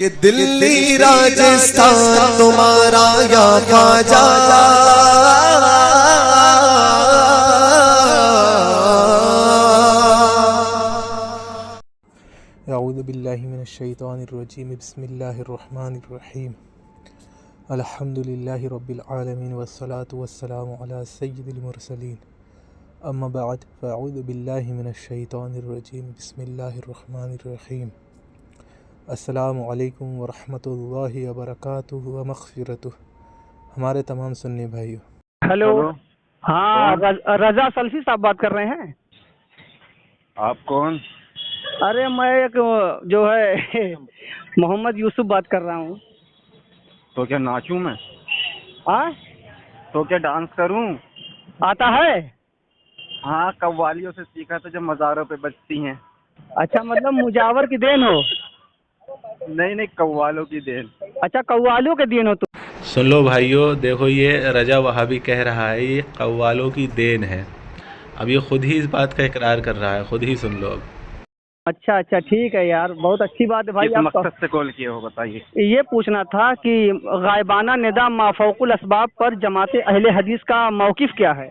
کہ دلی راجستھان تمہارا یا خواجہ اعوذ باللہ من الشیطان الرجیم بسم اللہ الرحمن الرحیم الحمد للہ رب العالمین والصلاة والسلام علی سید المرسلین اما بعد فاعوذ باللہ من الشیطان الرجیم بسم اللہ الرحمن الرحیم السلام علیکم ورحمۃ اللہ وبرکاتہ ومغفرتہ۔ ہمارے تمام سنی بھائیوں، ہیلو، ہاں رضا سلفی صاحب بات کر رہے ہیں؟ آپ کون؟ ارے میں ایک جو ہے محمد یوسف بات کر رہا ہوں۔ تو کیا ناچوں میں؟ ہاں، تو کیا ڈانس کروں؟ آتا ہے؟ ہاں، قوالیوں سے سیکھا تھا جو مزاروں پہ بجتی ہیں۔ اچھا، مطلب مجاور کی دین ہو؟ نہیں، قوالوں کی دین۔ اچھا، قوالوں کے دین ہو تو؟ سن لو بھائیو، دیکھو یہ رجا وہابی کہہ رہا ہے یہ قوالوں کی دین ہے۔ اب یہ خود ہی اس بات کا اقرار کر رہا ہے، خود ہی سن لو اب۔ اچھا ٹھیک ہے یار، بہت اچھی بات ہے بھائی۔ کس آپ مقصد سے کال کیے ہو بتائیے؟ یہ پوچھنا تھا کہ غائبانہ ندا مافوق الاسباب پر جماعت اہل حدیث کا موقف کیا ہے؟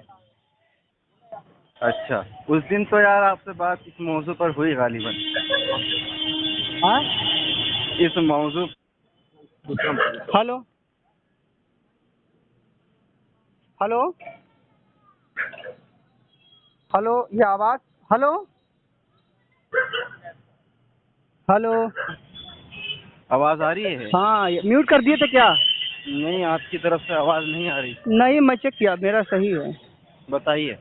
اچھا، اس دن تو یار آپ سے بات اس موضوع پر ہوئی غالباً۔ ہاں، اس موضوع ہلو ہلو ہلو، یہ آواز، ہلو ہلو، آواز آ رہی ہے؟ ہاں، میوٹ کر دیے تھے کیا؟ نہیں، آپ کی طرف سے آواز نہیں آ رہی۔ نہیں، میں چیک کیا، میرا صحیح ہے۔ بتائیے۔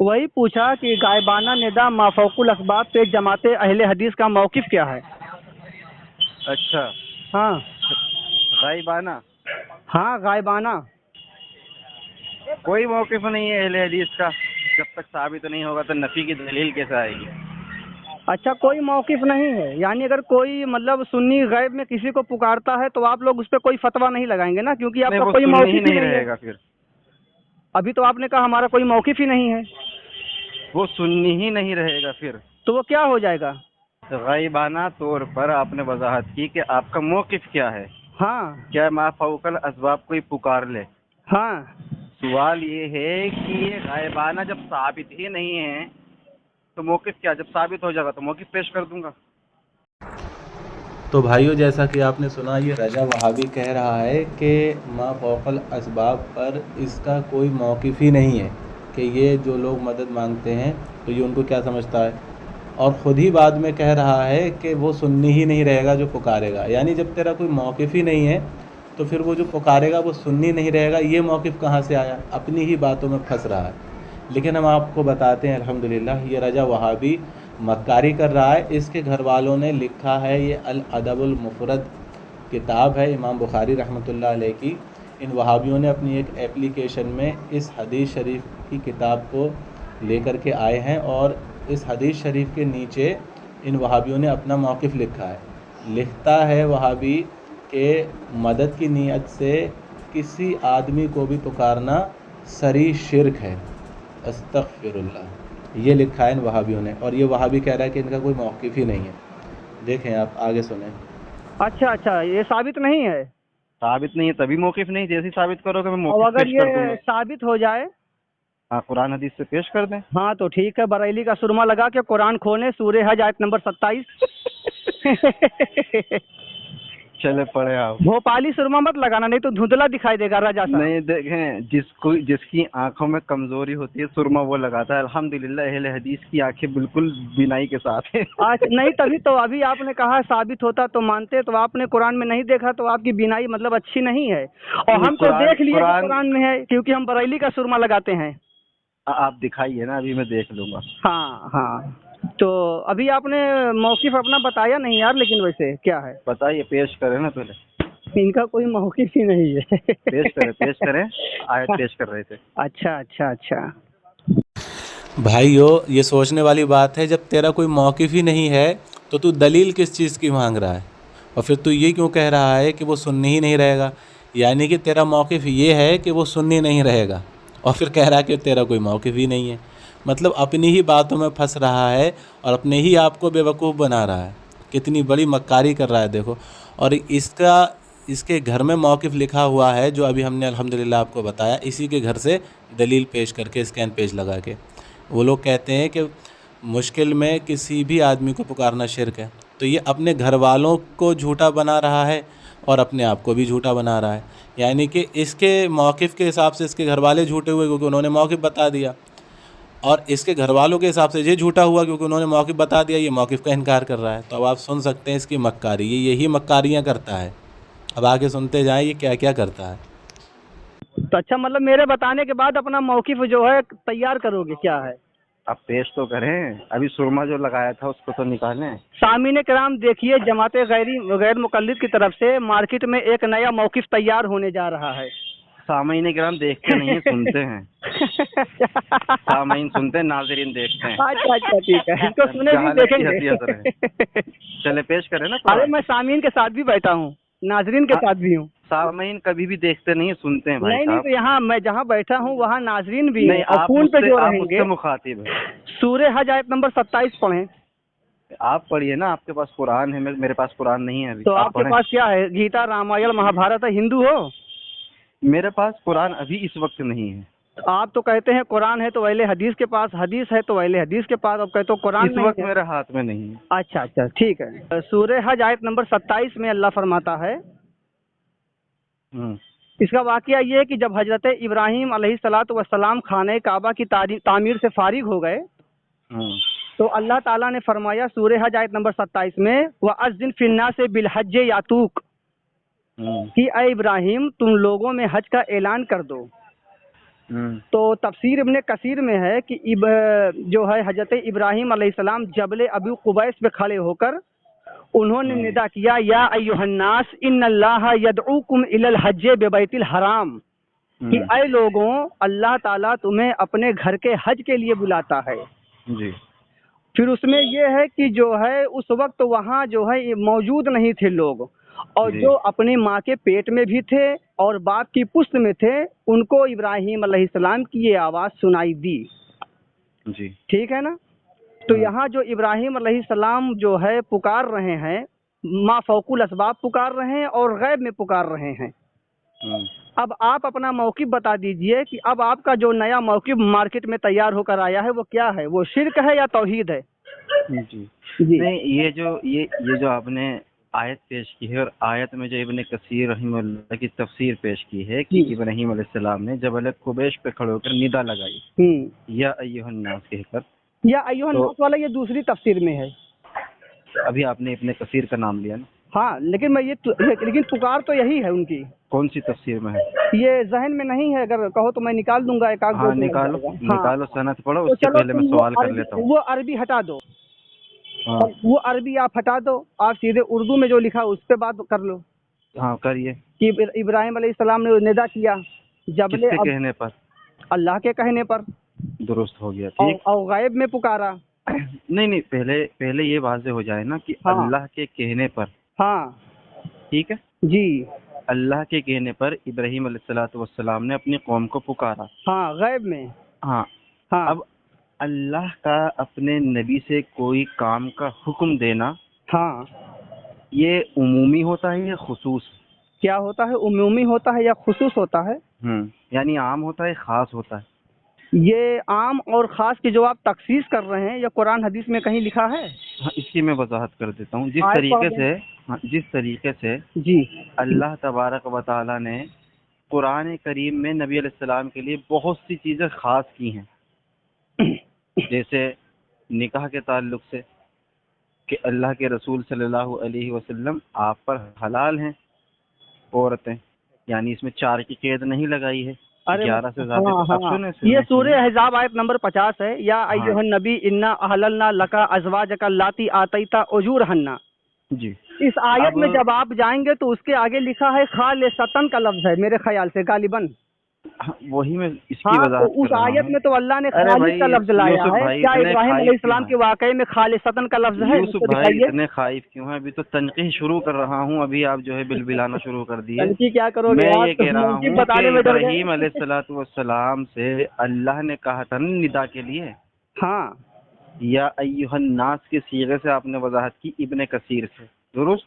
وہی پوچھا کہ غائبانہ ندا مافوق الاسباب پہ جماعت اہل حدیث کا موقف کیا ہے؟ اچھا، ہاں غائبانہ ہاں، غائبانہ کوئی موقف نہیں ہے اہل حدیث کا۔ جب تک ثابت نہیں ہوگا تو نفی کی دلیل کیسے آئے گی؟ اچھا، کوئی موقف نہیں ہے، یعنی اگر کوئی مطلب سنی غیب میں کسی کو پکارتا ہے تو آپ لوگ اس پہ کوئی فتویٰ نہیں لگائیں گے نا، کیونکہ آپ نہیں، کا وہ کوئی سننی موقف ہی ہی نہیں نہیں رہے ہے۔ گا پھر۔ ابھی تو آپ نے کہا ہمارا کوئی موقف ہی نہیں ہے، وہ سننی ہی نہیں رہے گا پھر۔ تو وہ کیا ہو جائے گا؟ غائبانہ طور پر آپ نے وضاحت کی کہ آپ کا موقف کیا ہے۔ ہاں کیا ما فوق الاسباب کوئی پکار لے؟ ہاں، سوال یہ ہے کہ یہ غائبانہ جب ثابت ہی نہیں ہے تو موقف کیا؟ جب ثابت ہو جائے گا تو موقف پیش کر دوں گا۔ تو بھائیو، جیسا کہ آپ نے سنا، یہ رجا وہابی کہہ رہا ہے کہ ما فوق الاسباب پر اس کا کوئی موقف ہی نہیں ہے، کہ یہ جو لوگ مدد مانگتے ہیں تو یہ ان کو کیا سمجھتا ہے، اور خود ہی بعد میں کہہ رہا ہے کہ وہ سننی ہی نہیں رہے گا جو پکارے گا۔ یعنی جب تیرا کوئی موقف ہی نہیں ہے تو پھر وہ جو پکارے گا وہ سننی نہیں رہے گا۔ یہ موقف کہاں سے آیا؟ اپنی ہی باتوں میں پھنس رہا ہے۔ لیکن ہم آپ کو بتاتے ہیں الحمدللہ یہ رجا وہابی مکاری کر رہا ہے۔ اس کے گھر والوں نے لکھا ہے، یہ الادب المفرد کتاب ہے امام بخاری رحمۃ اللہ علیہ کی۔ ان وہابیوں نے اپنی ایک ایپلیکیشن میں اس حدیث شریف کی کتاب کو لے کر کے آئے ہیں، اور اس حدیث شریف کے نیچے ان وہابیوں نے اپنا موقف لکھا ہے۔ لکھتا ہے وہابی کہ مدد کی نیت سے کسی آدمی کو بھی پکارنا صریح شرک ہے، استغفر اللہ، یہ لکھا ہے ان وہابیوں نے، اور یہ وہابی کہہ رہا ہے کہ ان کا کوئی موقف ہی نہیں ہے۔ دیکھیں آپ آگے سنیں۔ اچھا، یہ ثابت نہیں ہے؟ ثابت نہیں ہے تبھی موقف نہیں، جیسے ثابت کرو گے میں اور موقف اگر پیش کر دوں یہ گا۔ ثابت ہو جائے؟ ہاں، قرآن حدیث سے پیش کر دیں۔ ہاں تو ٹھیک ہے، بریلی کا سرما لگا کے قرآن کھولیں، سورہ حج آیت نمبر 27۔ چلے پڑھے آپ۔ بھوپالی سرما مت لگانا، نہیں تو دھندلا دکھائی دے گا رجا صاحب۔ نہیں، دیکھیں، جس کی آنکھوں میں کمزوری ہوتی ہے سرما وہ لگاتا ہے۔ الحمدللہ اہل حدیث کی آنکھیں بالکل بینائی کے ساتھ ہیں۔ نہیں، تبھی تو ابھی آپ نے کہا ثابت ہوتا تو مانتے، تو آپ نے قرآن میں نہیں دیکھا تو آپ کی بینائی مطلب اچھی نہیں ہے، اور ہم تو دیکھ لیے کہ قرآن میں ہے، کیونکہ ہم بریلی کا سرما لگاتے ہیں۔ آپ دکھائیے نا، ابھی میں دیکھ لوں گا۔ ہاں، تو ابھی آپ نے موقف اپنا بتایا نہیں یار، لیکن ویسے کیا ہے؟ بتائیے، پیش کریں نا پہلے۔ ان کا کوئی موقف ہی نہیں ہے۔ پیش کریں، آیت پیش کر رہے تھے۔ اچھا۔ بھائیو، یہ سوچنے والی بات ہے، جب تیرا کوئی موقف ہی نہیں ہے تو دلیل کس چیز کی مانگ رہا ہے؟ اور پھر تو یہ کیوں کہہ رہا ہے کہ وہ سننی ہی نہیں رہے گا؟ یعنی کہ تیرا موقف یہ ہے کہ وہ سننی نہیں رہے گا، اور پھر کہہ رہا ہے کہ تیرا کوئی موقف ہی نہیں ہے۔ مطلب اپنی ہی باتوں میں پھنس رہا ہے اور اپنے ہی آپ کو بے وقوف بنا رہا ہے۔ کتنی بڑی مکاری کر رہا ہے دیکھو۔ اور اس کے گھر میں موقف لکھا ہوا ہے جو ابھی ہم نے الحمدللہ آپ کو بتایا، اسی کے گھر سے دلیل پیش کر کے اسکین پیج لگا کے وہ لوگ کہتے ہیں کہ مشکل میں کسی بھی آدمی کو پکارنا شرک ہے. تو یہ اپنے گھر والوں کو جھوٹا بنا رہا ہے اور اپنے آپ کو بھی جھوٹا بنا رہا ہے. یعنی کہ اس کے موقف کے حساب سے اس کے گھر والے جھوٹے ہوئے کیونکہ انہوں نے موقف بتا دیا، اور اس کے گھر والوں کے حساب سے یہ جھوٹا ہوا کیونکہ انہوں نے موقف بتا دیا، یہ موقف کا انکار کر رہا ہے. تو اب آپ سن سکتے ہیں اس کی مکاری، یہ یہی مکاریاں کرتا ہے. اب آگے سنتے جائیں یہ کیا کیا کرتا ہے. تو اچھا، مطلب میرے بتانے کے بعد اپنا موقف جو ہے تیار کرو گے کیا ہے؟ آپ پیش تو کریں، ابھی سرما جو لگایا تھا اس کو تو نکالیں. سامعین کرام دیکھیے، جماعت غیر مقلد کی طرف سے مارکیٹ میں ایک نیا موقف تیار ہونے جا رہا ہے. سامعین کرام دیکھتے نہیں ہیں، سنتے ہیں. سامعین سنتے ہیں، ناظرین دیکھتے ہیں. اچھا اچھا ٹھیک ہے، ان کو سنے بھی دیکھیں گے. چلے پیش کریں نا. ارے میں سامعین کے ساتھ بھی بیٹھا ہوں، ناظرین کے ساتھ بھی ہوں. سامعین کبھی بھی دیکھتے نہیں ہیں، سنتے ہیں بھائی نہیں صاحب. تو یہاں میں جہاں بیٹھا ہوں وہاں ناظرین بھی ہیں نہیں، اور فون پہ جو رہیں مجھ گے. سے مخاطب ہیں. سورہ حج آیت نمبر 27 پڑھیں. آپ پڑھیے نا، آپ کے پاس قرآن ہے، میرے پاس قرآن نہیں ہے ابھی. تو آپ کے پاس کیا ہے؟ گیتا، رامائن، مہا بھارت ہے؟ ہندو ہو؟ میرے پاس قرآن ابھی اس وقت نہیں ہے. آپ تو کہتے ہیں قرآن ہے تو اہل حدیث کے پاس، حدیث ہے تو اہل حدیث کے پاس، اب کہتے ہو قرآن اس وقت میرے ہاتھ میں نہیں ہے. اچھا اچھا ٹھیک ہے. سورہ حج آیت نمبر 27 میں اللہ فرماتا ہے، اس کا واقعہ یہ ہے کہ جب حضرت ابراہیم علیہ الصلاۃ والسلام خانہ کعبہ کی تعمیر سے فارغ ہو گئے تو اللہ تعالیٰ نے فرمایا سورہ حج آیت نمبر 27 میں، وَأَذِّن فِي النَّاسِ بِالْحَجِّ يَأْتُوكَ، کہ اے ابراہیم تم لوگوں میں حج کا اعلان کر دو. تو تفسیر ابن کثیر میں ہے کہ جو ہے حضرت ابراہیم علیہ السلام جبل ابو قبیس پہ کھڑے ہو کر انہوں نے ندا کیا، یا ایھا الناس ان اللہ یدعوکم الی الحج ببیت الحرام، کہ اے لوگوں اللہ تعالیٰ تمہیں اپنے گھر کے حج کے لیے بلاتا ہے. جی. پھر اس میں یہ ہے کہ جو ہے اس وقت وہاں جو ہے موجود نہیں تھے لوگ، اور جو اپنی ماں کے پیٹ میں بھی تھے اور باپ کی پشت میں تھے ان کو ابراہیم علیہ السلام کی یہ آواز سنائی دی. جی ٹھیک ہے نا. تو یہاں جو ابراہیم علیہ السلام جو ہے پکار رہے ہیں، ما فوق الاسباب پکار رہے ہیں اور غیب میں پکار رہے ہیں. اب آپ اپنا موقف بتا دیجئے کہ اب آپ کا جو نیا موقف مارکیٹ میں تیار ہو کر آیا ہے وہ کیا ہے؟ وہ شرک ہے یا توحید ہے؟ جی نہیں، یہ جو آپ نے آیت پیش کی ہے، اور آیت میں جو ابن کثیر رحمہ اللہ کی تفسیر پیش کی ہے کہ ابراہیم علیہ السلام نے جبل قبیش پہ کھڑے ہو کر ندا لگائی یا ایھا الناس کہہ کر، یا ایھا الناس والا یہ دوسری تفسیر میں ہے. ابھی آپ نے ابن کثیر کا نام لیا نا. ہاں لیکن میں لیکن پکار تو یہی ہے ان کی. کون سی تفسیر میں ہے؟ یہ ذہن میں نہیں ہے، اگر کہو تو میں نکال دوں گا ایک آدھ. ہاں نکالو سند پڑھو، اس سے پہلے میں سوال کر لیتا ہوں. وہ عربی ہٹا دو، وہ عربی آپ ہٹا دو، آپ سیدھے اردو میں جو لکھا اس پہ بات کر لو. ہاں کریے. کہ ابراہیم علیہ السلام نے ندا کیا جبل، کس کے کہنے پر؟ اللہ کے کہنے پر. درست ہو گیا. اور غیب میں پکارا. نہیں پہلے یہ واضح ہو جائے نا کہ اللہ کے کہنے پر. ہاں ٹھیک ہے جی. اللہ کے کہنے پر ابراہیم علیہ الصلوۃ والسلام نے اپنی قوم کو پکارا. ہاں غیب میں. ہاں اب اللہ کا اپنے نبی سے کوئی کام کا حکم دینا، ہاں یہ عمومی ہوتا ہے یا خصوص؟ کیا ہوتا ہے؟ عمومی ہوتا ہے یا خصوص ہوتا ہے؟ یعنی عام ہوتا ہے خاص ہوتا ہے؟ یہ عام اور خاص کی جو آپ تخصیص کر رہے ہیں یہ قرآن حدیث میں کہیں لکھا ہے؟ اس کی میں وضاحت کر دیتا ہوں. جس طریقے سے جی اللہ تبارک و تعالی نے قرآن کریم میں نبی علیہ السلام کے لیے بہت سی چیزیں خاص کی ہیں، جیسے نکاح کے تعلق سے کہ اللہ کے رسول صلی اللہ علیہ وسلم آپ پر حلال ہیں عورتیں، یعنی اس میں 4 کی قید نہیں لگائی ہے، 11 سے زیادہ. یہ سورہ احزاب آیت نمبر 50 ہے. یا ایھا النبی انا احللنا لک ازواجک اللاتی آتیت اجورہن. جی اس آیت میں جب آپ جائیں گے تو اس کے آگے لکھا ہے خالصتاً کا لفظ ہے میرے خیال سے غالباً. وہی میں اس کی وضاحت اس آیت میں تو اللہ نے خالص کا لفظ لایا ہے. کیا ابراہیم علیہ السلام کے واقعے میں خالصتاً کا لفظ ہے؟ یوسف بھائی اتنے خائف کیوں ہیں؟ ابھی تو تنقیح شروع کر رہا ہوں، ابھی آپ جو ہے بلبلانا شروع کر دیے. تنقیح کیا کرو گے؟ میں یہ کہہ رہا ہوں کہ ابراہیم علیہ الصلوۃ والسلام سے اللہ نے کہا تھا ندا کے لیے. ہاں یا ایھا الناس کے صیغے سے آپ نے وضاحت کی ابن کثیر سے، درست.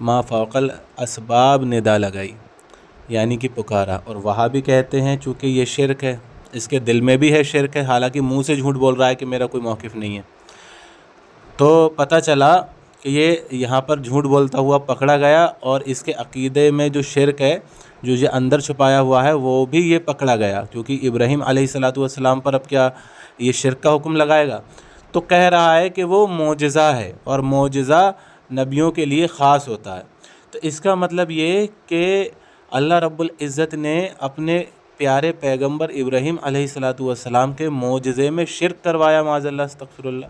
ما فوق الاسباب ندا لگائی، یعنی کہ پکارا. اور وہاں بھی کہتے ہیں چونکہ یہ شرک ہے، اس کے دل میں بھی ہے شرک ہے، حالانکہ منہ سے جھوٹ بول رہا ہے کہ میرا کوئی موقف نہیں ہے. تو پتہ چلا کہ یہ یہاں پر جھوٹ بولتا ہوا پکڑا گیا، اور اس کے عقیدے میں جو شرک ہے، جو یہ اندر چھپایا ہوا ہے، وہ بھی یہ پکڑا گیا. کیونکہ ابراہیم علیہ السلام پر اب کیا یہ شرک کا حکم لگائے گا؟ تو کہہ رہا ہے کہ وہ معجزہ ہے، اور معجزہ نبیوں کے لیے خاص ہوتا ہے. تو اس کا مطلب یہ کہ اللہ رب العزت نے اپنے پیارے پیغمبر ابراہیم علیہ السلام کے معجزے میں شرک کروایا، معاذ اللہ، استغفر اللہ.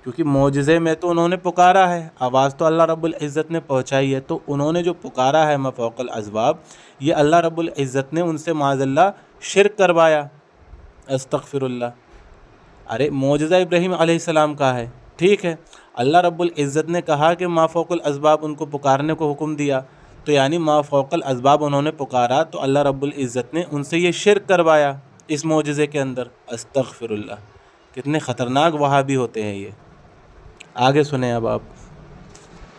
کیونکہ معجزے میں تو انہوں نے پکارا ہے، آواز تو اللہ رب العزت نے پہنچائی ہے، تو انہوں نے جو پکارا ہے ما فوق الاسباب، یہ اللہ رب العزت نے ان سے معاذ اللہ شرک کروایا، استغفر اللہ. ارے معجزہ ابراہیم علیہ السلام کا ہے، ٹھیک ہے، اللہ رب العزت نے کہا کہ ما فوق الاسباب ان کو پکارنے کو حکم دیا، تو یعنی ما فوق الاسباب انہوں نے پکارا، تو اللہ رب العزت نے ان سے یہ شرک کروایا اس معجزے کے اندر، استغفر اللہ. کتنے خطرناک وہابی ہوتے ہیں یہ. آگے سنیں اب آپ.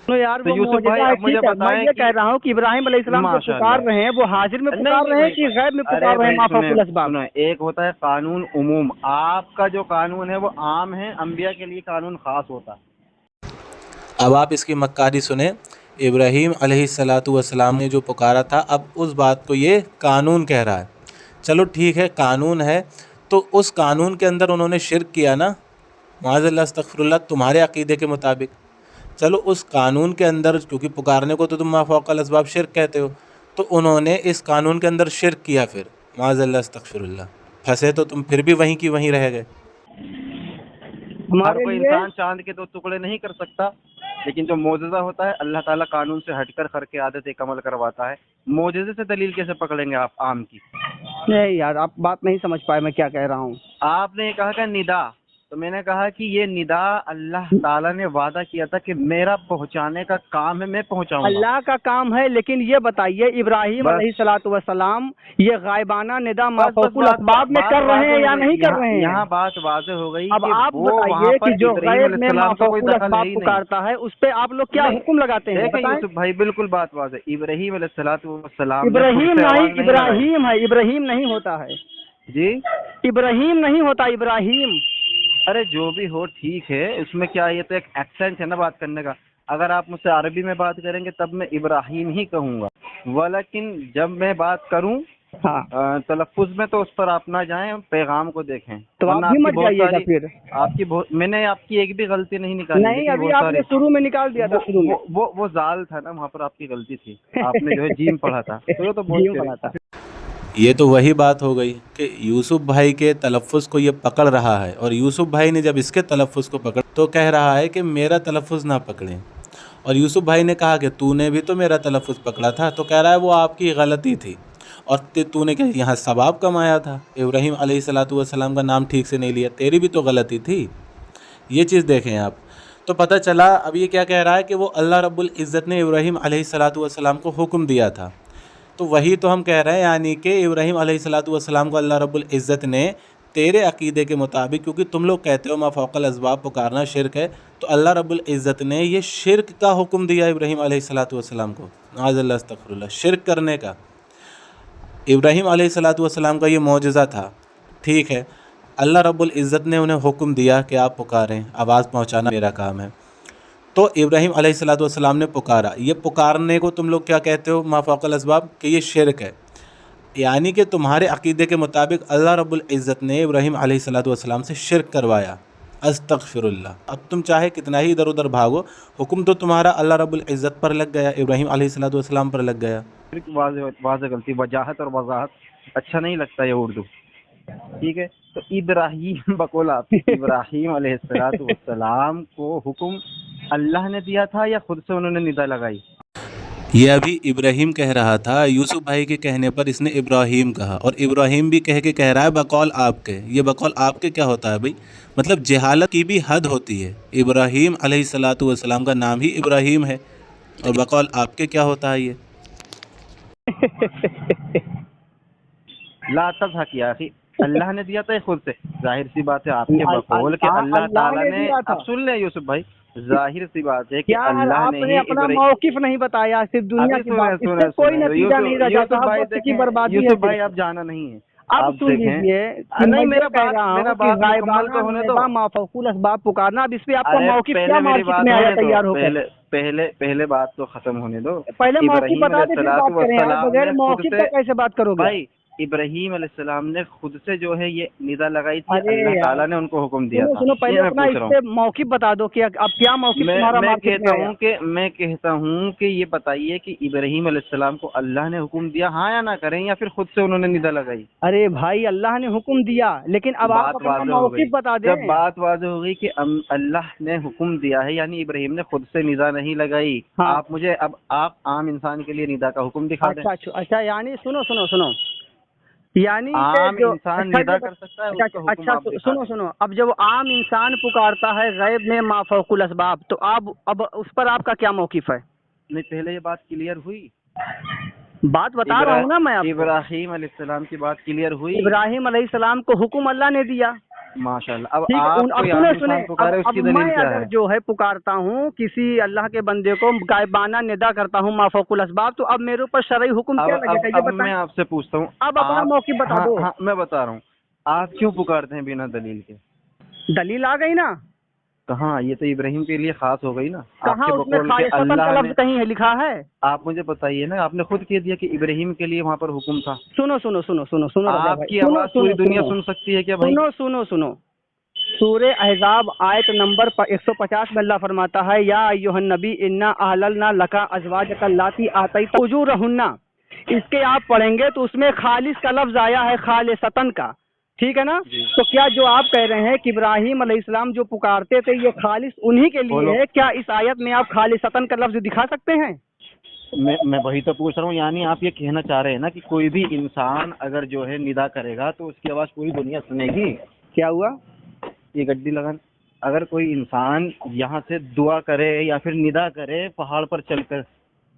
تو یار وہ یوسف معجزہ بھائی، ہے، اب مجھے ٹھیک ہے، میں بتائیں یہ کہ کہہ رہا ہوں کہ ابراہیم علیہ السلام جو ماشاء پکار اللہ، رہے ہیں وہ حاضر میں پکار رہے ہیں کہ غیب میں پکار رہے ہیں ما فوق الاسباب؟ ایک ہوتا ہے قانون عموم، آپ کا جو قانون ہے وہ عام ہے، انبیاء کے لیے قانون خاص ہوتا ہے. اب آپ اس کی مکاری سنیں. ابراہیم علیہ السلام نے جو پکارا تھا، اب اس بات کو یہ قانون کہہ رہا ہے. چلو ٹھیک ہے، قانون ہے، تو اس قانون کے اندر انہوں نے شرک کیا نا، معاذ اللہ استغفر اللہ، تمہارے عقیدے کے مطابق. چلو اس قانون کے اندر، کیونکہ پکارنے کو تو تم ما فوق الاسباب شرک کہتے ہو، تو انہوں نے اس قانون کے اندر شرک کیا، پھر معاذ اللہ استغفر اللہ پھنسے تو تم پھر بھی وہیں کی وہیں رہ گئے. ہر کوئی انسان چاند کے دو ٹکڑے نہیں کر سکتا، لیکن جو معجزہ ہوتا ہے اللہ تعالیٰ قانون سے ہٹ کر خرق عادت ایک عمل کرواتا ہے. معجزے سے دلیل کیسے پکڑیں گے آپ عام کی؟ نہیں یار، آپ بات نہیں سمجھ پائے میں کیا کہہ رہا ہوں. آپ نے کہا کہ ندا، تو میں نے کہا کہ یہ ندا اللہ تعالیٰ نے وعدہ کیا تھا کہ میرا پہنچانے کا کام ہے، میں پہنچاؤں گا. اللہ کا کام ہے، لیکن یہ بتائیے ابراہیم علیہ السلام یہ غائبانہ ندا ما فوق الاسباب میں کر رہے ہیں یا نہیں کر رہے ہیں؟ یہاں بات واضح ہو گئی. اب آپ بتائیے کہ جو غیب میں ما فوق الاسباب پکارتا ہے اس پہ آپ لوگ کیا حکم لگاتے ہیں؟ یوسف بھائی بالکل بات واضح. ابراہیم علیہ السلام ابراہیم نہیں، ابراہیم ہے، ابراہیم نہیں ہوتا ہے جی، ابراہیم نہیں ہوتا، ابراہیم. ارے جو بھی ہو ٹھیک ہے، اس میں کیا، یہ تو ایک ایکسنٹ ہے نا بات کرنے کا. اگر آپ مجھ سے عربی میں بات کریں گے تب میں ابراہیم ہی کہوں گا، ولیکن جب میں بات کروں تلفظ میں تو اس پر آپ نہ جائیں، پیغام کو دیکھیں. تو آپ بھی مت جائیے گا پھر. میں نے آپ کی ایک بھی غلطی نہیں نکالی. نہیں، ابھی آپ نے شروع میں نکال دیا تھا. شروع میں وہ زال تھا نا، وہاں پر آپ کی غلطی تھی، آپ نے جو ہے جیم پڑھا تھا. جیم پڑھا تھا. یہ تو وہی بات ہو گئی کہ یوسف بھائی کے تلفظ کو یہ پکڑ رہا ہے، اور یوسف بھائی نے جب اس کے تلفظ کو پکڑ تو کہہ رہا ہے کہ میرا تلفظ نہ پکڑیں. اور یوسف بھائی نے کہا کہ تو نے بھی تو میرا تلفظ پکڑا تھا، تو کہہ رہا ہے وہ آپ کی غلطی تھی، اور تو نے کہ یہاں ثواب کمایا تھا، ابراہیم علیہ السلام کا نام ٹھیک سے نہیں لیا، تیری بھی تو غلطی تھی. یہ چیز دیکھیں آپ. تو پتہ چلا اب یہ کیا کہہ رہا ہے کہ وہ اللہ رب العزت نے ابراہیم علیہ السلام کو حکم دیا تھا. تو وہی تو ہم کہہ رہے ہیں، یعنی کہ ابراہیم علیہ السلام کو اللہ رب العزت نے تیرے عقیدے کے مطابق، کیونکہ تم لوگ کہتے ہو ما فوق الاسباب پکارنا شرک ہے، تو اللہ رب العزت نے یہ شرک کا حکم دیا ابراہیم علیہ السلام کو، معاذ اللہ استغفر اللہ، شرک کرنے کا. ابراہیم علیہ السلام کا یہ معجزہ تھا، ٹھیک ہے، اللہ رب العزت نے انہیں حکم دیا کہ آپ پکاریں، آواز پہنچانا میرا کام ہے. تو ابراہیم علیہ السلام نے پکارا. یہ پکارنے کو تم لوگ کیا کہتے ہو ما فوق الاسباب، کہ یہ شرک ہے. یعنی کہ تمہارے عقیدے کے مطابق اللہ رب العزت نے ابراہیم علیہ السلام سے شرک کروایا، استغفر اللہ. اب تم چاہے کتنا ہی ادھر ادھر بھاگو، حکم تو تمہارا اللہ رب العزت پر لگ گیا، ابراہیم علیہ السلام پر لگ گیا. واضح غلطی، وجاہت اور وضاحت اچھا نہیں لگتا یہ اردو، ٹھیک ہے. تو ابراہیم بقول آپ ابراہیم علیہ السلام کو حکم اللہ نے دیا تھا یا خود سے انہوں نے ندا لگائی؟ یہ ابھی ابراہیم کہہ رہا تھا، یوسف بھائی کے کہنے پر اس نے ابراہیم کہا، اور ابراہیم بھی کہہ رہا ہے بقول آپ کے. یہ بقول آپ کے کیا ہوتا ہے بھائی؟ مطلب جہالت کی بھی حد ہوتی ہے. ابراہیم علیہ السلام کا نام ہی ابراہیم ہے، اور بقول آپ کے کیا ہوتا ہے یہ؟ لا تضحک یا اخی، اللہ نے دیا تھا خود سے. ظاہر سی بات ہے آپ کے بقول کہ اللہ تعالیٰ نے، اب سن لیں یوسف بھائی، ظاہر سی بات ہے کہ یار اللہ آپ نے نے ہی اپنا موقف نہیں بتایا، صرف دنیا کی بات، اس سے کوئی نتیجہ نہیں رہ جاتا، وقت کی بربادی ہے۔ یوسف بھائی آپ جانا نہیں ہے، اب سن لیجیے، نہیں میرا بات مکمل تو ہونے دو۔ مافوق الاسباب پکارنا، اب اس پہ آپ کا ارے موقف پہلے کیا میری مارکیٹ بات میں آیا ہونے دو، تیار ہو کر؟ پہلے بات تو ختم ہونے دو۔ پہلے موقف ابراہیم بتا علیہ دے پھر بات کریں یار، السلام بغیر نے خود موقف سے، کا کیسے بات کرو گے؟ بھائی ابراہیم علیہ السلام نے خود سے جو ہے یہ ندا لگائی تھی، ارے اللہ یار، تعالیٰ نے ان کو حکم دیا تھا۔ سنو پہلے یہ میں اپنا پوچھ اس رہا پہ ہوں، موقف بتا دو کہ اب کیا موقف تمہارا مارکیٹ میں آیا؟ میں کہتا ہوں کہ یہ بتائیے کہ ابراہیم علیہ السلام کو اللہ نے حکم دیا ہاں یا نہ کریں، یا پھر خود سے انہوں نے ندا لگائی؟ ارے بھائی اللہ نے حکم دیا، لیکن اب آپ بات اپنا واضح ہو گئی، موقف بتا دیں۔ جب بات واضح ہو گئی کہ اللہ نے حکم دیا ہے، یعنی ابراہیم نے خود سے ندا نہیں لگائی۔ ہاں۔ آپ مجھے اب آپ عام انسان کے لیے ندا کا حکم دکھا دیں۔ اچھا یعنی سنو یعنی کہ عام جو انسان ندا کر سکتا ہے، اس کا حکم آپ دکھا دیں۔ سنو اب جب عام انسان پکارتا ہے غیب میں ما فوق الاسباب، تو اب اس پر آپ کا کیا موقف ہے؟ نہیں پہلے یہ بات کلیئر ہوئی، بات بتا رہا ہوں نا میں آپ کو۔ ابراہیم علیہ السلام کی بات کلیئر ہوئی۔ ابراہیم علیہ السلام کو حکم اللہ نے دیا، ماشاءاللہ۔ اب ٹھیک ہے، آپ اب کوئی عام انسان پکارے، اس اب کی دلیل میں کیا اگر ہے؟ جو ہے پکارتا ہوں کسی اللہ کے بندے کو غائبانہ ندا کرتا ہوں ما فوق الاسباب، تو اب میرے اوپر شرعی حکم کیا لگے گا یہ اب میں بتائیں؟ آپ سے پوچھتا ہوں، اب اپنا موقف بتا دو۔ ہاں میں بتا رہا ہوں، آپ کیوں پکارتے ہیں بنا دلیل کے؟ دلیل آ گئی نا؟ کہاں؟ یہ تو ابراہیم کے لیے خاص ہو گئی نا۔ کہاں اس میں خالصتاً کا لفظ کہیں ہے لکھا ہے؟ آپ مجھے بتائیے نا، آپ نے خود کہہ دیا کہ ابراہیم کے لیے وہاں پر حکم تھا۔ سنو آپ کی آواز پوری دنیا سن سکتی ہے کیا بھائی؟ سنو سورہ احزاب آیت نمبر 150 میں اللہ فرماتا ہے یا ایھا النبی انا احللنا لک ازواجک اللاتی آتیت اجورہن، اس کے آپ پڑھیں گے تو اس میں خالص کا لفظ آیا ہے، خالصتاً کا، ٹھیک ہے نا؟ تو کیا جو آپ کہہ رہے ہیں کہ ابراہیم علیہ السلام جو پکارتے تھے یہ خالص انہی کے لیے ہے، کیا اس آیت میں آپ خالصتاً کا لفظ دکھا سکتے ہیں؟ میں وہی تو پوچھ رہا ہوں، یعنی آپ یہ کہنا چاہ رہے ہیں نا کہ کوئی بھی انسان اگر جو ہے ندا کرے گا تو اس کی آواز پوری دنیا سنے گی؟ کیا ہوا؟ یہ گڈی لگان، اگر کوئی انسان یہاں سے دعا کرے یا پھر ندا کرے پہاڑ پر چل کر،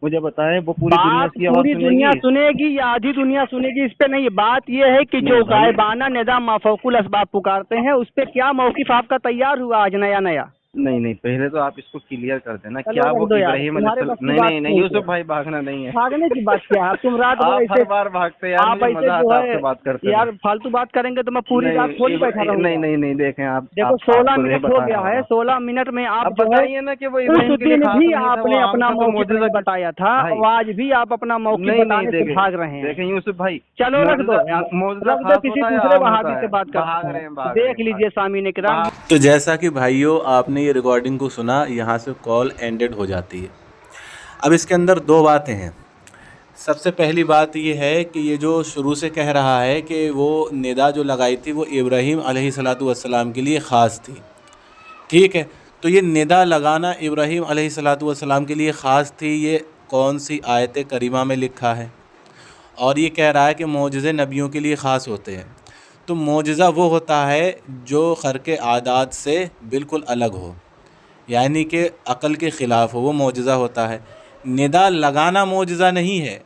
مجھے بتائیں وہ پوری دنیا کی آواز پوری سنے دنیا گی؟ سنے گی یا آدھی دنیا سنے گی، اس پہ نہیں، بات یہ ہے کہ جو غائبانہ ندا ما فوق الاسباب پکارتے ہیں اس پہ کیا موقف آپ کا تیار ہوا آج نیا؟ نہیں پہلے تو آپ اس کو کلیئر کر دینا، کیا وہ ابراہیم علیہ السلام؟ نہیں یوسف بھائی بھاگنا نہیں ہے، بھاگنے کی بات کیا ہے؟ تم رات آپ ہر بار بھاگتے ہیں، آپ مجھے مزہ آتا ہے آپ سے بات کرتے یار فالتو بات کریں گے تو میں پوری رات تھوڑی بیٹھا رہوں گا۔ نہیں دیکھیں آپ دیکھو 16 منٹ ہو گیا ہے، 16 منٹ میں آپ جو ہے بتائیے نا کہ وہ ابراہیم اس کے لیے دن خاص بھی نہیں تھا، آپ نے وہ اپنا عام طور پر موقف معجزہ بتایا تھا، آج بھی آپ اپنا موقف بتانے سے بھاگ رہے ہیں۔ دیکھیں یوسف بھائی، چلو رکھ دو کسی دوسرے وہابی سے بات کرتے ہیں، دیکھ لیجئے سامعین کرام۔ تو جیسا کہ بھائیو آپ نے یہ ریکارڈنگ کو سنا، یہاں سے کال اینڈڈ ہو جاتی ہے۔ اب اس کے اندر دو باتیں ہیں۔ سب سے پہلی بات یہ ہے کہ یہ جو شروع سے کہہ رہا ہے کہ وہ ندا جو لگائی تھی وہ ابراہیم علیہ السلام کے لیے خاص تھی، ٹھیک ہے؟ تو یہ ندا لگانا ابراہیم علیہ السلام کے لیے خاص تھی، یہ کون سی آیت کریمہ میں لکھا ہے؟ اور یہ کہہ رہا ہے کہ معجزے نبیوں کے لیے خاص ہوتے ہیں۔ تو معجزہ وہ ہوتا ہے جو خرق عادات سے بالکل الگ ہو، یعنی کہ عقل کے خلاف ہو، وہ معجزہ ہوتا ہے۔ ندا لگانا معجزہ نہیں ہے،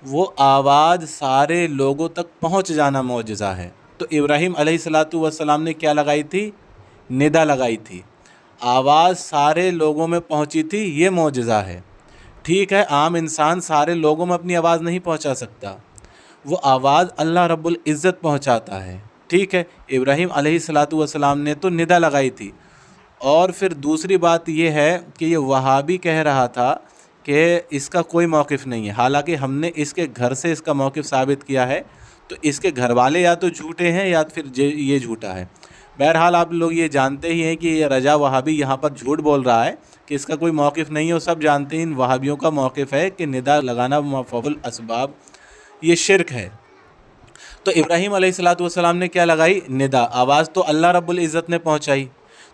وہ آواز سارے لوگوں تک پہنچ جانا معجزہ ہے۔ تو ابراہیم علیہ السلام نے کیا لگائی تھی؟ ندا لگائی تھی، آواز سارے لوگوں میں پہنچی تھی، یہ معجزہ ہے، ٹھیک ہے؟ عام انسان سارے لوگوں میں اپنی آواز نہیں پہنچا سکتا، وہ آواز اللہ رب العزت پہنچاتا ہے، ٹھیک ہے؟ ابراہیم علیہ السلام نے تو ندا لگائی تھی۔ اور پھر دوسری بات یہ ہے کہ یہ وہابی کہہ رہا تھا کہ اس کا کوئی موقف نہیں ہے، حالانکہ ہم نے اس کے گھر سے اس کا موقف ثابت کیا ہے، تو اس کے گھر والے یا تو جھوٹے ہیں یا پھر یہ جھوٹا ہے۔ بہرحال آپ لوگ یہ جانتے ہی ہیں کہ یہ رجا وہابی یہاں پر جھوٹ بول رہا ہے کہ اس کا کوئی موقف نہیں ہے، وہ سب جانتے ہیں ان وہابیوں کا موقف ہے کہ ندا لگانا ما فوق الاسباب یہ شرک ہے۔ تو ابراہیم علیہ السلام نے کیا لگائی؟ ندا، آواز تو اللہ رب العزت نے پہنچائی،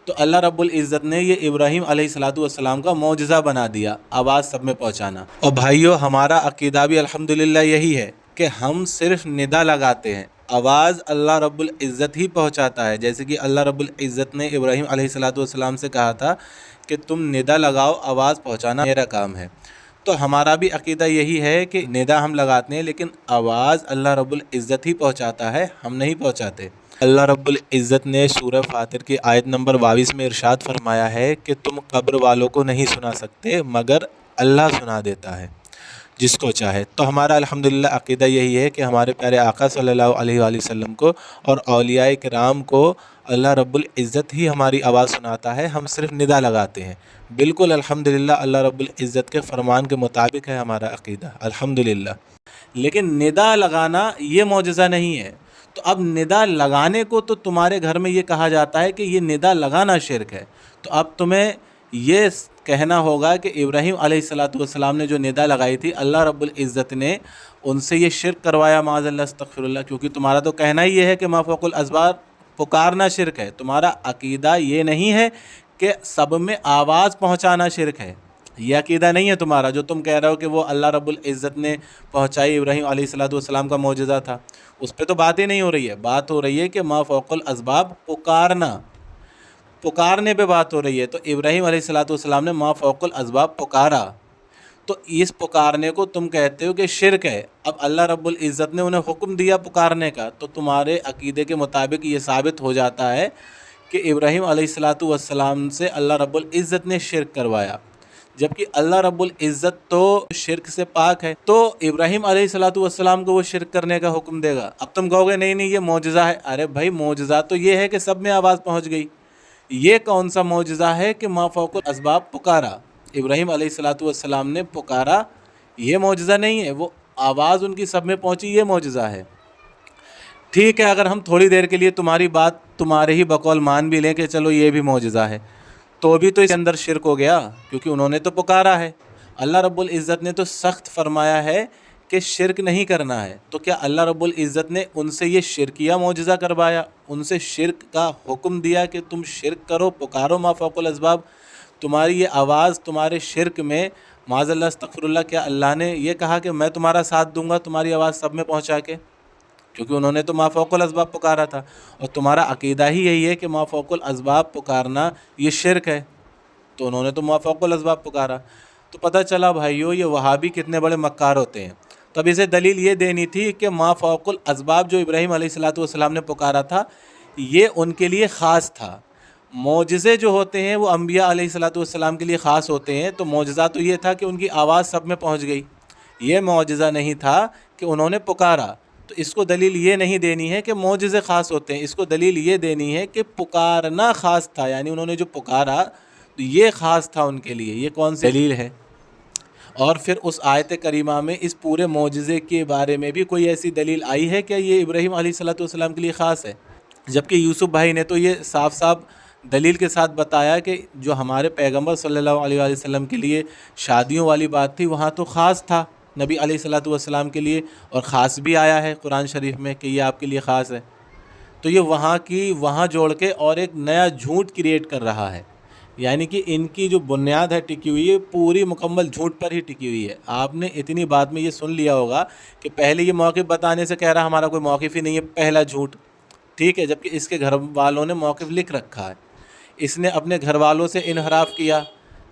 تو اللہ رب العزت نے یہ ابراہیم علیہ السلام کا معجزہ بنا دیا، آواز سب میں پہنچانا۔ اور بھائیو ہمارا عقیدہ بھی الحمدللہ یہی ہے کہ ہم صرف ندا لگاتے ہیں، آواز اللہ رب العزت ہی پہنچاتا ہے، جیسے کہ اللہ رب العزت نے ابراہیم علیہ السلام سے کہا تھا کہ تم ندا لگاؤ، آواز پہنچانا میرا کام ہے۔ تو ہمارا بھی عقیدہ یہی ہے کہ ندا ہم لگاتے ہیں لیکن آواز اللہ رب العزت ہی پہنچاتا ہے، ہم نہیں پہنچاتے۔ اللہ رب العزت نے سورہ فاطر کی آیت نمبر 22 میں ارشاد فرمایا ہے کہ تم قبر والوں کو نہیں سنا سکتے مگر اللہ سنا دیتا ہے جس کو چاہے۔ تو ہمارا الحمدللہ عقیدہ یہی ہے کہ ہمارے پیارے آقا صلی اللہ علیہ وآلہ وسلم کو اور اولیاء کرام کو اللہ رب العزت ہی ہماری آواز سناتا ہے، ہم صرف ندا لگاتے ہیں۔ بالکل الحمدللہ اللہ رب العزت کے فرمان کے مطابق ہے ہمارا عقیدہ الحمدللہ۔ لیکن ندا لگانا یہ معجزہ نہیں ہے۔ تو اب ندا لگانے کو تو تمہارے گھر میں یہ کہا جاتا ہے کہ یہ ندا لگانا شرک ہے، تو اب تمہیں یہ کہنا ہوگا کہ ابراہیم علیہ السلام نے جو ندا لگائی تھی اللہ رب العزت نے ان سے یہ شرک کروایا، معاذ اللہ استغفر اللہ، کیونکہ تمہارا تو کہنا ہی یہ ہے کہ ما فوق الاسباب پکارنا شرک ہے۔ تمہارا عقیدہ یہ نہیں ہے کہ سب میں آواز پہنچانا شرک ہے، یہ عقیدہ نہیں ہے تمہارا جو تم کہہ رہے ہو کہ وہ اللہ رب العزت نے پہنچائی، ابراہیم علیہ السلام کا معجزہ تھا، اس پہ تو بات ہی نہیں ہو رہی ہے۔ بات ہو رہی ہے کہ ما فوق الاسباب پکارنے پہ بات ہو رہی ہے۔ تو ابراہیم علیہ السلام نے ما فوق الاسباب پکارا، تو اس پکارنے کو تم کہتے ہو کہ شرک ہے۔ اب اللہ رب العزت نے انہیں حکم دیا پکارنے کا، تو تمہارے عقیدے کے مطابق یہ ثابت ہو جاتا ہے کہ ابراہیم علیہ السلام سے اللہ رب العزت نے شرک کروایا، جبکہ اللہ رب العزت تو شرک سے پاک ہے، تو ابراہیم علیہ السلام کو وہ شرک کرنے کا حکم دے گا۔ اب تم کہو گے نہیں یہ معجزہ ہے، ارے بھائی معجزہ تو یہ ہے کہ سب میں آواز پہنچ گئی، یہ کون سا معجزہ ہے کہ ما فوق الاسباب پکارا، ابراہیم علیہ السلام نے پکارا، یہ معجزہ نہیں ہے، وہ آواز ان کی سب میں پہنچی، یہ معجزہ ہے۔ ٹھیک ہے، اگر ہم تھوڑی دیر کے لیے تمہاری بات تمہارے ہی بقول مان بھی لیں کہ چلو یہ بھی معجزہ ہے، تو بھی تو اس کے اندر شرک ہو گیا، کیونکہ انہوں نے تو پکارا ہے۔ اللہ رب العزت نے تو سخت فرمایا ہے کہ شرک نہیں کرنا ہے، تو کیا اللہ رب العزت نے ان سے یہ شرکیہ معجزہ کروایا، ان سے شرک کا حکم دیا کہ تم شرک کرو، پکارو ما فوق الاسباب، تمہاری یہ آواز تمہارے شرک میں معاذ اللہ استغفر اللہ، کیا اللہ نے یہ کہا کہ میں تمہارا ساتھ دوں گا تمہاری آواز سب میں پہنچا کے؟ کیونکہ انہوں نے تو ما فوق الاسباب پکارا تھا، اور تمہارا عقیدہ ہی یہی ہے کہ ما فوق الاسباب پکارنا یہ شرک ہے، تو انہوں نے تو ما فوق الاسباب پکارا۔ تو پتہ چلا بھائیو یہ وہابی کتنے بڑے مکار ہوتے ہیں۔ تب اسے دلیل یہ دینی تھی کہ ما فوق الاسباب جو ابراہیم علیہ السلام نے پکارا تھا یہ ان کے لیے خاص تھا۔ معجزے جو ہوتے ہیں وہ انبیاء علیہ السلام کے لیے خاص ہوتے ہیں، تو معجزہ تو یہ تھا کہ ان کی آواز سب میں پہنچ گئی، یہ معجزہ نہیں تھا کہ انہوں نے پکارا۔ تو اس کو دلیل یہ نہیں دینی ہے کہ معجزے خاص ہوتے ہیں، اس کو دلیل یہ دینی ہے کہ پکارنا خاص تھا، یعنی انہوں نے جو پکارا تو یہ خاص تھا ان کے لیے۔ یہ کون سی دلیل ہے؟ اور پھر اس آیت کریمہ میں اس پورے معجزے کے بارے میں بھی کوئی ایسی دلیل آئی ہے کہ یہ ابراہیم علیہ السلام کے لیے خاص ہے؟ جبکہ یوسف بھائی نے تو یہ صاف صاف دلیل کے ساتھ بتایا کہ جو ہمارے پیغمبر صلی اللہ علیہ وسلم کے لیے شادیوں والی بات تھی وہاں تو خاص تھا نبی علیہ السلام کے لیے، اور خاص بھی آیا ہے قرآن شریف میں کہ یہ آپ کے لیے خاص ہے۔ تو یہ وہاں جوڑ کے اور ایک نیا جھوٹ کریٹ کر رہا ہے، یعنی کہ ان کی جو بنیاد ہے ٹکی ہوئی ہے پوری مکمل جھوٹ پر ہی ٹکی ہوئی ہے۔ آپ نے اتنی بات میں یہ سن لیا ہوگا کہ پہلے یہ موقف بتانے سے کہہ رہا ہمارا کوئی موقف ہی نہیں ہے، پہلا جھوٹ، ٹھیک ہے، جبکہ اس کے گھر والوں نے موقف لکھ رکھا ہے، اس نے اپنے گھر والوں سے انحراف کیا،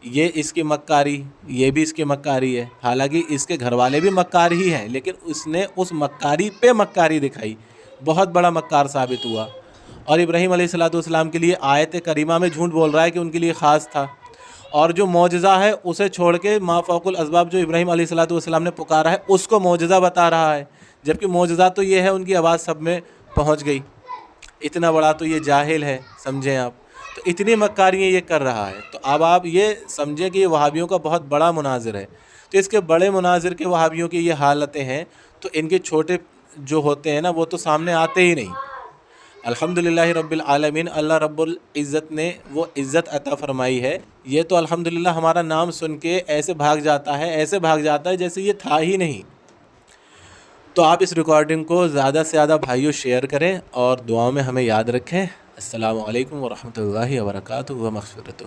یہ اس کی مکاری، یہ بھی اس کی مکاری ہے، حالانکہ اس کے گھر والے بھی مکار ہی ہیں، لیکن اس نے اس مکاری پہ مکاری دکھائی، بہت بڑا مکار ثابت ہوا۔ اور ابراہیم علیہ السلام کے لیے آیت کریمہ میں جھوٹ بول رہا ہے کہ ان کے لیے خاص تھا، اور جو معجزہ ہے اسے چھوڑ کے ما فوق الاسباب جو ابراہیم علیہ السلام نے پکارا ہے اس کو معجزہ بتا رہا ہے، جبکہ معجزہ تو یہ ہے ان کی آواز سب میں پہنچ گئی۔ اتنا بڑا تو یہ جاہل ہے، سمجھیں آپ، تو اتنی مکاریاں یہ کر رہا ہے۔ تو اب آپ یہ سمجھیں کہ یہ وہابیوں کا بہت بڑا مناظر ہے، تو اس کے بڑے مناظر کے وہابیوں کی یہ حالتیں ہیں، تو ان کے چھوٹے جو ہوتے ہیں نا وہ تو سامنے آتے ہی نہیں۔ الحمدللہ رب العالمین، اللہ رب العزت نے وہ عزت عطا فرمائی ہے، یہ تو الحمدللہ ہمارا نام سن کے ایسے بھاگ جاتا ہے جیسے یہ تھا ہی نہیں۔ تو آپ اس ریکارڈنگ کو زیادہ سے زیادہ بھائیوں شیئر کریں اور دعاؤں میں ہمیں یاد رکھیں۔ السلام علیکم ورحمۃ اللہ وبرکاتہ و مغفرتہ۔